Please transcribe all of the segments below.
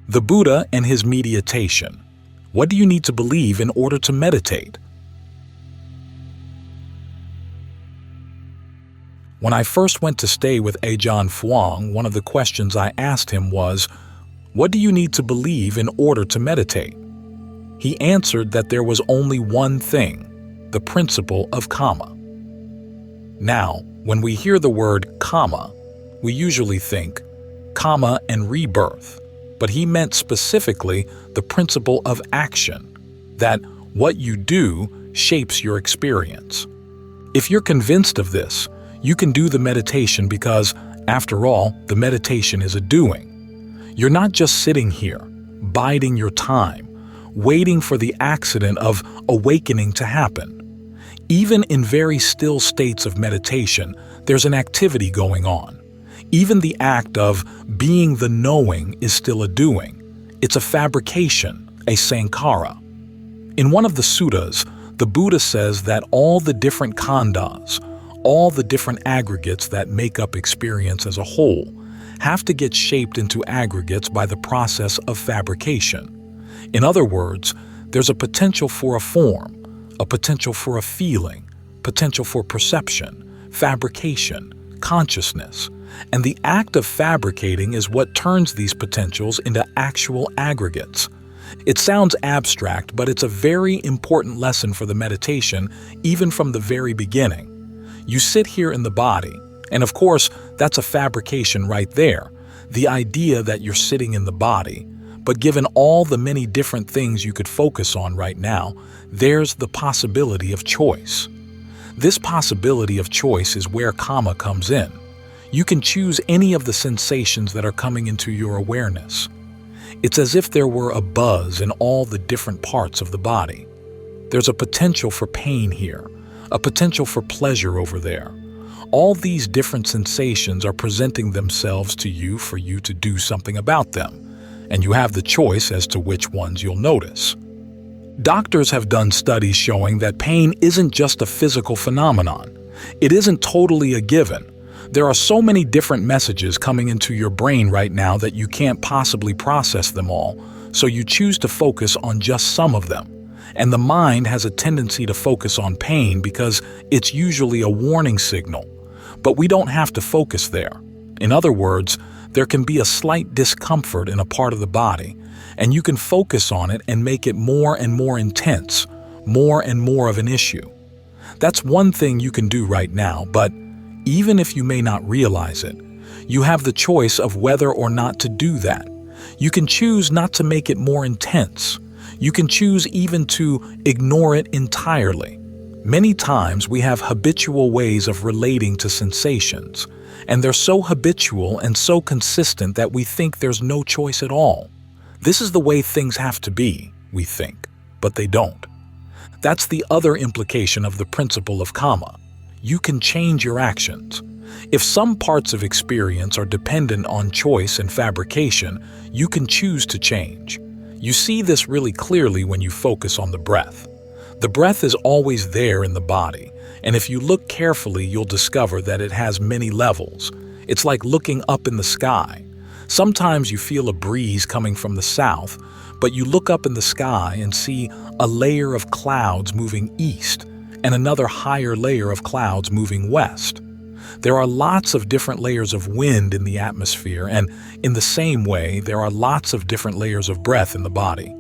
The Buddha and his meditation. What do you need to believe in order to meditate? When I first went to stay with Ajaan Fuang, one of the questions I asked him was, "What do you need to believe in order to meditate?" He answered that there was only one thing, the principle of kamma. Now, when we hear the word kamma, we usually think kamma-and-rebirth, but he meant specifically the principle of action, that what you do shapes your experience. If you're convinced of this, you can do the meditation because, after all, the meditation is a doing. You're not just sitting here, biding your time, waiting for the accident of awakening to happen. Even in very still states of meditation, there's an activity going on. Even the act of being the knowing is still a doing. It's a fabrication, a sankhara. In one of the suttas, the Buddha says that all the different khandhas, all the different aggregates that make up experience as a whole, have to get shaped into aggregates by the process of fabrication. In other words, there's a potential for a form, a potential for a feeling, potential for perception, fabrication, consciousness, and the act of fabricating is what turns these potentials into actual aggregates. It sounds abstract, but it's a very important lesson for the meditation, even from the very beginning. You sit here in the body, and of course, that's a fabrication right there, the idea that you're sitting in the body. But given all the many different things you could focus on right now, there's the possibility of choice. This possibility of choice is where kamma comes in. You can choose any of the sensations that are coming into your awareness. It's as if there were a buzz in all the different parts of the body. There's a potential for pain here, a potential for pleasure over there. All these different sensations are presenting themselves to you for you to do something about them, and you have the choice as to which ones you'll notice. Doctors have done studies showing that pain isn't just a physical phenomenon. It isn't totally a given. There are so many different messages coming into your brain right now that you can't possibly process them all, so you choose to focus on just some of them. And the mind has a tendency to focus on pain because it's usually a warning signal. But we don't have to focus there. In other words, there can be a slight discomfort in a part of the body, and you can focus on it and make it more and more intense, more and more of an issue. That's one thing you can do right now, but even if you may not realize it, you have the choice of whether or not to do that. You can choose not to make it more intense. You can choose even to ignore it entirely. Many times we have habitual ways of relating to sensations, and they're so habitual and so consistent that we think there's no choice at all. This is the way things have to be, we think, but they don't. That's the other implication of the principle of kamma. You can change your actions. If some parts of experience are dependent on choice and fabrication, you can choose to change. You see this really clearly when you focus on the breath. The breath is always there in the body, and if you look carefully, you'll discover that it has many levels. It's like looking up in the sky. Sometimes you feel a breeze coming from the south, but you look up in the sky and see a layer of clouds moving east and another higher layer of clouds moving west. There are lots of different layers of wind in the atmosphere, and in the same way, there are lots of different layers of breath in the body.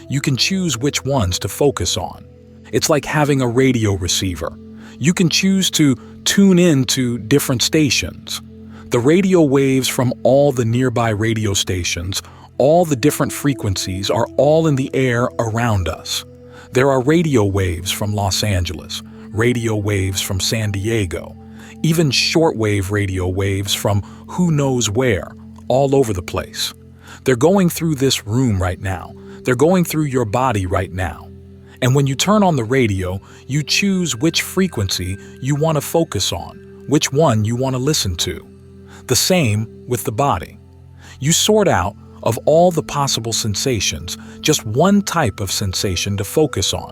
You can choose which ones to focus on. It's like having a radio receiver. You can choose to tune in to different stations. The radio waves from all the nearby radio stations, all the different frequencies are all in the air around us. There are radio waves from Los Angeles, radio waves from San Diego, even shortwave radio waves from who knows where, all over the place. They're going through this room right now. They're going through your body right now. And when you turn on the radio, you choose which frequency you want to focus on, which one you want to listen to. The same with the body. You sort out, of all the possible sensations, just one type of sensation to focus on,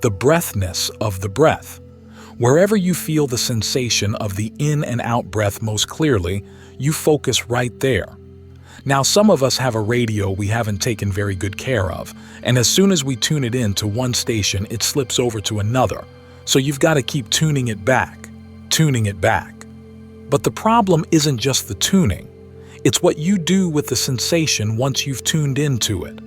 the breathness of the breath. Wherever you feel the sensation of the in and out breath most clearly, you focus right there. Now, some of us have a radio we haven't taken very good care of, and as soon as we tune it in to one station, it slips over to another. So you've got to keep tuning it back. But the problem isn't just the tuning. It's what you do with the sensation once you've tuned into it.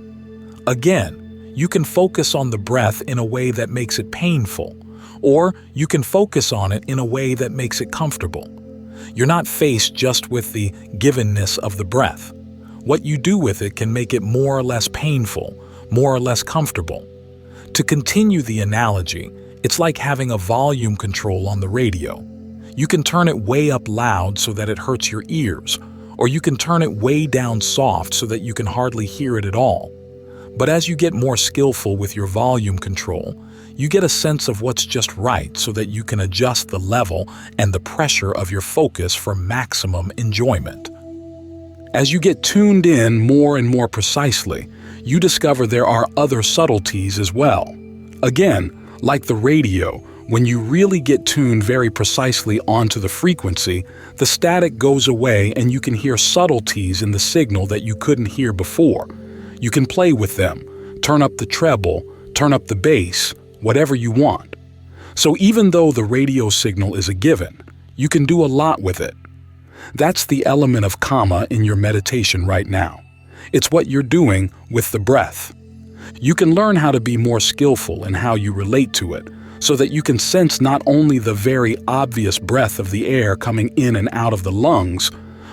Again, you can focus on the breath in a way that makes it painful, or you can focus on it in a way that makes it comfortable. You're not faced just with the givenness of the breath. What you do with it can make it more or less painful, more or less comfortable. To continue the analogy, it's like having a volume control on the radio. You can turn it way up loud so that it hurts your ears, or you can turn it way down soft so that you can hardly hear it at all. But as you get more skillful with your volume control, you get a sense of what's just right so that you can adjust the level and the pressure of your focus for maximum enjoyment. As you get tuned in more and more precisely, you discover there are other subtleties as well. Again, like the radio, when you really get tuned very precisely onto the frequency, the static goes away and you can hear subtleties in the signal that you couldn't hear before. You can play with them, turn up the treble, turn up the bass, whatever you want. So even though the radio signal is a given, you can do a lot with it. That's the element of kamma in your meditation right now. It's what you're doing with the breath. You can learn how to be more skillful in how you relate to it, so that you can sense not only the very obvious breath of the air coming in and out of the lungs,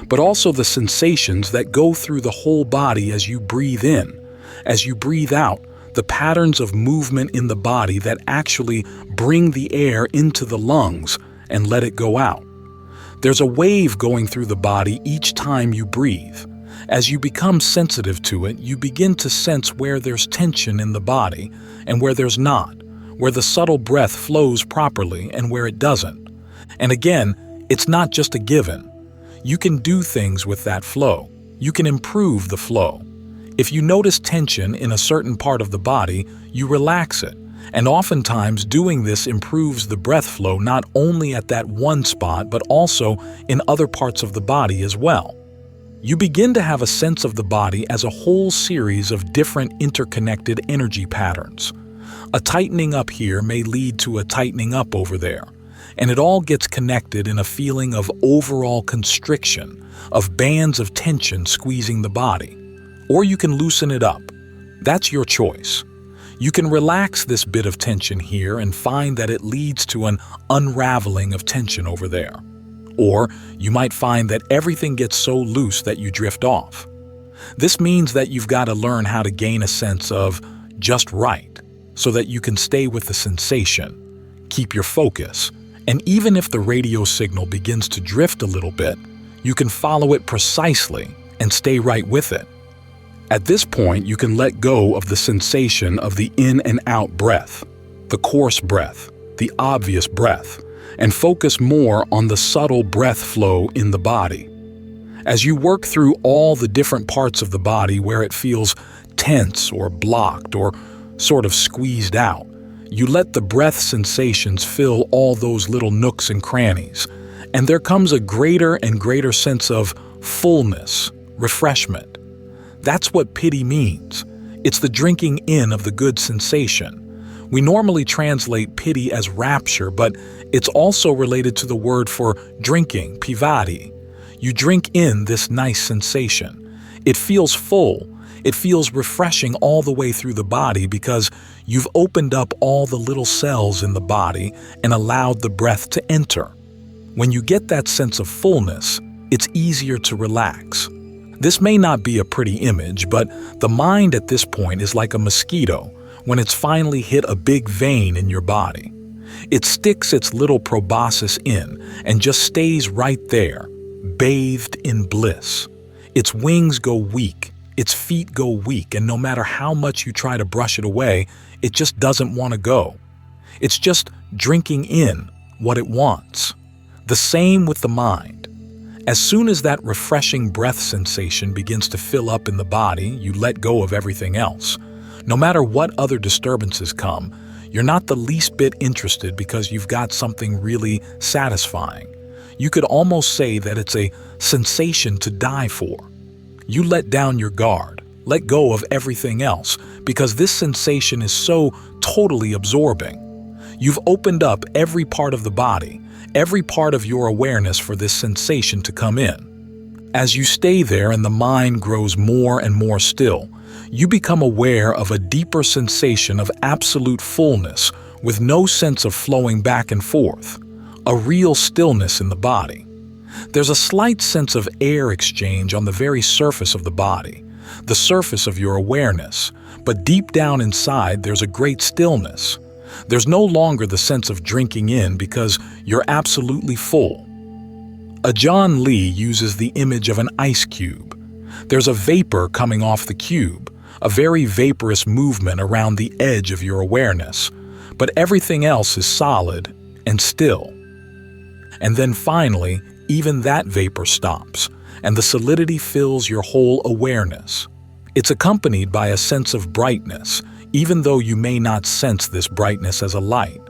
but also the sensations that go through the whole body as you breathe in, as you breathe out, the patterns of movement in the body that actually bring the air into the lungs and let it go out. There's a wave going through the body each time you breathe. As you become sensitive to it, you begin to sense where there's tension in the body and where there's not, where the subtle breath flows properly and where it doesn't. And again, it's not just a given. You can do things with that flow. You can improve the flow. If you notice tension in a certain part of the body, you relax it. And oftentimes doing this improves the breath flow not only at that one spot, but also in other parts of the body as well. You begin to have a sense of the body as a whole series of different interconnected energy patterns. A tightening up here may lead to a tightening up over there, and it all gets connected in a feeling of overall constriction, of bands of tension squeezing the body. Or you can loosen it up. That's your choice. You can relax this bit of tension here and find that it leads to an unraveling of tension over there. Or you might find that everything gets so loose that you drift off. This means that you've got to learn how to gain a sense of just right, so that you can stay with the sensation, keep your focus, and even if the radio signal begins to drift a little bit, you can follow it precisely and stay right with it. At this point, you can let go of the sensation of the in and out breath, the coarse breath, the obvious breath, and focus more on the subtle breath flow in the body. As you work through all the different parts of the body where it feels tense or blocked or sort of squeezed out, you let the breath sensations fill all those little nooks and crannies, and there comes a greater and greater sense of fullness, refreshment. That's what piti means. It's the drinking in of the good sensation. We normally translate piti as rapture, but it's also related to the word for drinking, pivati. You drink in this nice sensation. It feels full. It feels refreshing all the way through the body because you've opened up all the little cells in the body and allowed the breath to enter. When you get that sense of fullness, it's easier to relax. This may not be a pretty image, but the mind at this point is like a mosquito when it's finally hit a big vein in your body. It sticks its little proboscis in and just stays right there, bathed in bliss. Its wings go weak, its feet go weak, and no matter how much you try to brush it away, it just doesn't want to go. It's just drinking in what it wants. The same with the mind. As soon as that refreshing breath sensation begins to fill up in the body, you let go of everything else. No matter what other disturbances come, you're not the least bit interested because you've got something really satisfying. You could almost say that it's a sensation to die for. You let down your guard, let go of everything else, because this sensation is so totally absorbing. You've opened up every part of the body, every part of your awareness for this sensation to come in. As you stay there and the mind grows more and more still, you become aware of a deeper sensation of absolute fullness with no sense of flowing back and forth, a real stillness in the body. There's a slight sense of air exchange on the very surface of the body, the surface of your awareness, but deep down inside there's a great stillness. There's no longer the sense of drinking in because you're absolutely full. Ajaan Lee uses the image of an ice cube. There's a vapor coming off the cube, a very vaporous movement around the edge of your awareness, but everything else is solid and still. And then finally, even that vapor stops, and the solidity fills your whole awareness. It's accompanied by a sense of brightness, even though you may not sense this brightness as a light.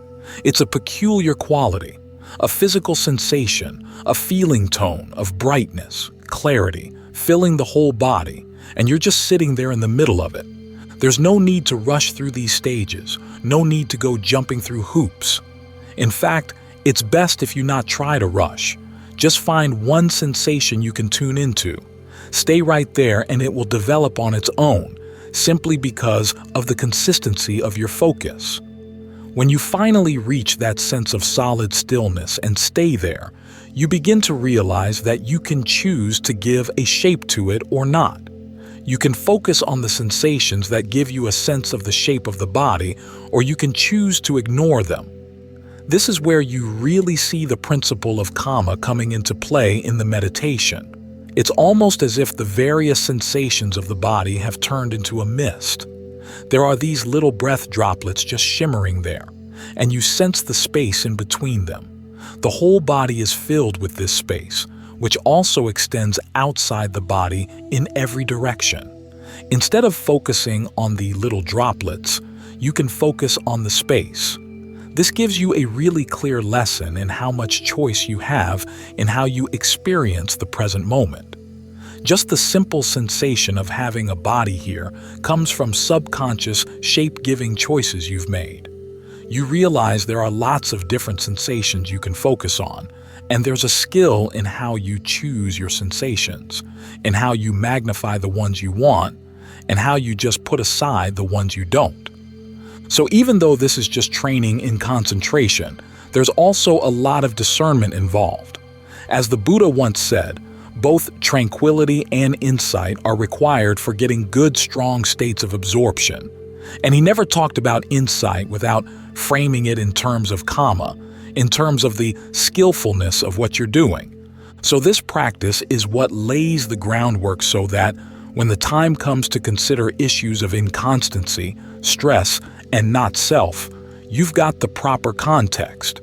It's a peculiar quality, a physical sensation, a feeling tone of brightness, clarity, filling the whole body, and you're just sitting there in the middle of it. There's no need to rush through these stages, no need to go jumping through hoops. In fact, it's best if you not try to rush. Just find one sensation you can tune into. Stay right there and it will develop on its own, simply because of the consistency of your focus. When you finally reach that sense of solid stillness and stay there, you begin to realize that you can choose to give a shape to it or not. You can focus on the sensations that give you a sense of the shape of the body, or you can choose to ignore them. This is where you really see the principle of kamma coming into play in the meditation. It's almost as if the various sensations of the body have turned into a mist. There are these little breath droplets just shimmering there, and you sense the space in between them. The whole body is filled with this space, which also extends outside the body in every direction. Instead of focusing on the little droplets, you can focus on the space. This gives you a really clear lesson in how much choice you have in how you experience the present moment. Just the simple sensation of having a body here comes from subconscious, shape-giving choices you've made. You realize there are lots of different sensations you can focus on, and there's a skill in how you choose your sensations, in how you magnify the ones you want, and how you just put aside the ones you don't. So even though this is just training in concentration, there's also a lot of discernment involved. As the Buddha once said, both tranquility and insight are required for getting good, strong states of absorption. And he never talked about insight without framing it in terms of kamma, in terms of the skillfulness of what you're doing. So this practice is what lays the groundwork so that when the time comes to consider issues of inconstancy, stress, and not self, you've got the proper context.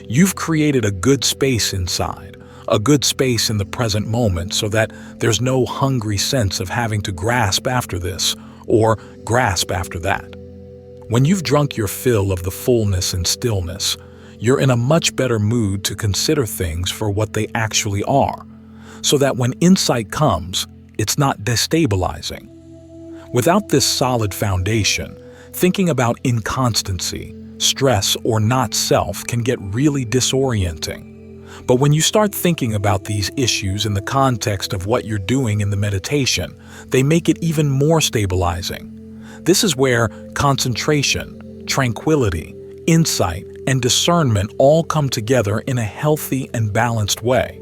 You've created a good space inside, a good space in the present moment so that there's no hungry sense of having to grasp after this or grasp after that. When you've drunk your fill of the fullness and stillness, you're in a much better mood to consider things for what they actually are, so that when insight comes, it's not destabilizing. Without this solid foundation, thinking about inconstancy, stress, or not self can get really disorienting. But when you start thinking about these issues in the context of what you're doing in the meditation, they make it even more stabilizing. This is where concentration, tranquility, insight, and discernment all come together in a healthy and balanced way.